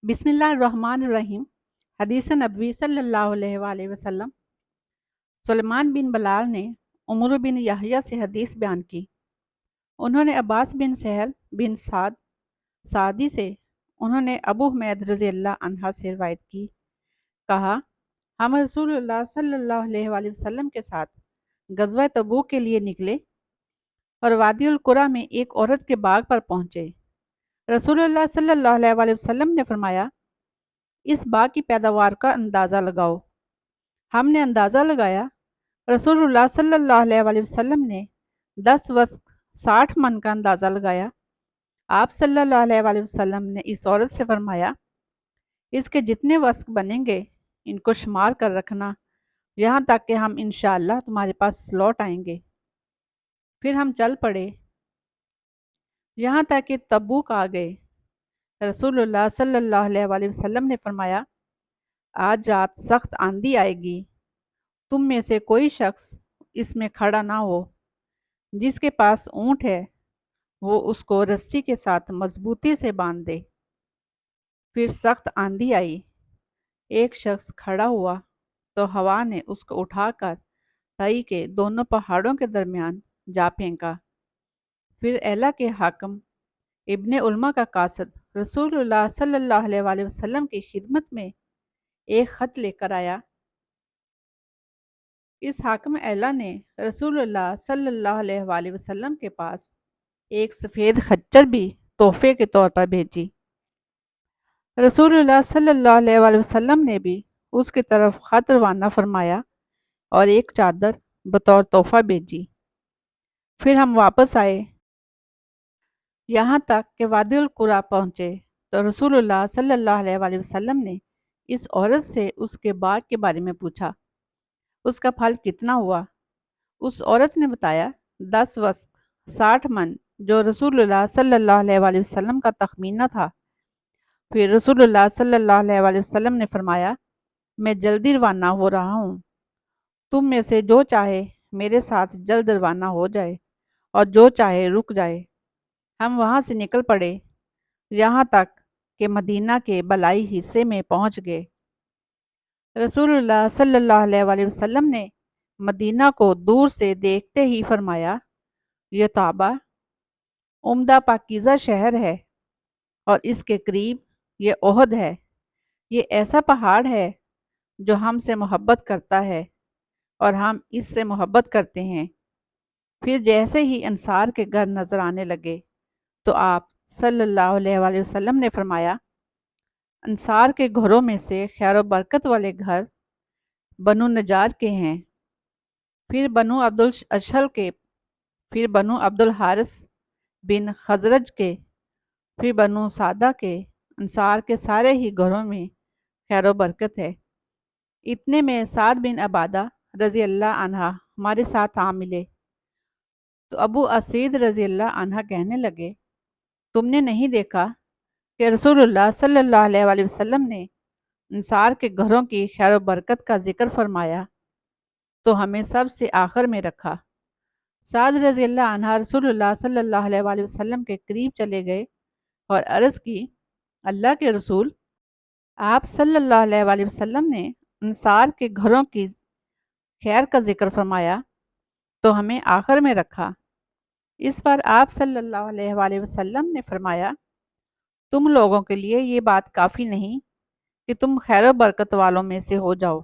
بسم اللہ الرحمن الرحیم۔ حدیث نبوی صلی اللہ علیہ وآلہ وسلم۔ سلیمان بن بلال نے عمر بن یحییٰ سے حدیث بیان کی۔ انہوں نے عباس بن سہل بن سعد سعدی سے، انہوں نے ابو حمید رضی اللہ عنہ سے روایت کی، کہا ہم رسول اللہ صلی اللہ علیہ وآلہ وسلم کے ساتھ غزوہ تبوک کے لیے نکلے اور وادی القریٰ میں ایک عورت کے باغ پر پہنچے۔ رسول اللہ صلی اللہ علیہ وآلہ وسلم نے فرمایا، اس باغ کی پیداوار کا اندازہ لگاؤ۔ ہم نے اندازہ لگایا۔ رسول اللہ صلی اللہ علیہ وآلہ وسلم نے 10 وسق 60 من کا اندازہ لگایا۔ آپ صلی اللہ علیہ وآلہ وسلم نے اس عورت سے فرمایا، اس کے جتنے وسق بنیں گے ان کو شمار کر رکھنا، یہاں تک کہ ہم انشاءاللہ تمہارے پاس لوٹ آئیں گے۔ پھر ہم چل پڑے یہاں تک کہ تبوک آ گئے۔ رسول اللہ صلی اللہ علیہ وآلہ وسلم نے فرمایا، آج رات سخت آندھی آئے گی، تم میں سے کوئی شخص اس میں کھڑا نہ ہو۔ جس کے پاس اونٹ ہے وہ اس کو رسی کے ساتھ مضبوطی سے باندھ دے۔ پھر سخت آندھی آئی، ایک شخص کھڑا ہوا تو ہوا نے اس کو اٹھا کر تئی کے دونوں پہاڑوں کے درمیان جا پھینکا۔ پھر ایلہ کے حاکم ابن علمہ کا قاصد رسول اللہ صلی اللہ علیہ وآلہ وسلم کی خدمت میں ایک خط لے کر آیا۔ اس حاکم ایلہ نے رسول اللہ صلی اللہ علیہ وآلہ وسلم کے پاس ایک سفید خچر بھی تحفے کے طور پر بھیجی۔ رسول اللہ صلی اللہ علیہ وآلہ وسلم نے بھی اس کی طرف خط روانہ فرمایا اور ایک چادر بطور تحفہ بھیجی۔ پھر ہم واپس آئے، یہاں تک کہ وادی القریٰ پہنچے تو رسول اللہ صلی اللہ علیہ وآلہ وسلم نے اس عورت سے اس کے باغ کے بارے میں پوچھا، اس کا پھل کتنا ہوا؟ اس عورت نے بتایا 10 وسق 60 من، جو رسول اللہ صلی اللہ علیہ وآلہ وسلم کا تخمینہ تھا۔ پھر رسول اللہ صلی اللہ علیہ وآلہ وسلم نے فرمایا، میں جلدی روانہ ہو رہا ہوں، تم میں سے جو چاہے میرے ساتھ جلد روانہ ہو جائے اور جو چاہے رک جائے۔ ہم وہاں سے نکل پڑے یہاں تک کہ مدینہ کے بالائی حصے میں پہنچ گئے۔ رسول اللہ صلی اللہ علیہ وآلہ وسلم نے مدینہ کو دور سے دیکھتے ہی فرمایا، یہ طابہ عمدہ پاکیزہ شہر ہے اور اس کے قریب یہ احد ہے، یہ ایسا پہاڑ ہے جو ہم سے محبت کرتا ہے اور ہم اس سے محبت کرتے ہیں۔ پھر جیسے ہی انصار کے گھر نظر آنے لگے تو آپ صلی اللہ علیہ وآلہ وسلم نے فرمایا، انصار کے گھروں میں سے خیر و برکت والے گھر بنو نجار کے ہیں، پھر بنو عبد الاشہل کے، پھر بنو عبد الحارث بن خزرج کے، پھر بنو سعدہ کے۔ انصار کے سارے ہی گھروں میں خیر و برکت ہے۔ اتنے میں سعد بن عبادہ رضی اللہ عنہ ہمارے ساتھ آ ملے تو ابو اسید رضی اللہ عنہ کہنے لگے، تم نے نہیں دیکھا کہ رسول اللہ صلی اللہ علیہ وآلہ وسلم نے انصار کے گھروں کی خیر و برکت کا ذکر فرمایا تو ہمیں سب سے آخر میں رکھا۔ سعد رضی اللہ عنہ رسول اللہ صلی اللہ علیہ وآلہ وسلم کے قریب چلے گئے اور عرض کی، اللہ کے رسول، آپ صلی اللہ علیہ وآلہ وسلم نے انصار کے گھروں کی خیر کا ذکر فرمایا تو ہمیں آخر میں رکھا۔ اس پر آپ صلی اللہ علیہ وآلہ وسلم نے فرمایا، تم لوگوں کے لیے یہ بات کافی نہیں کہ تم خیر و برکت والوں میں سے ہو جاؤ۔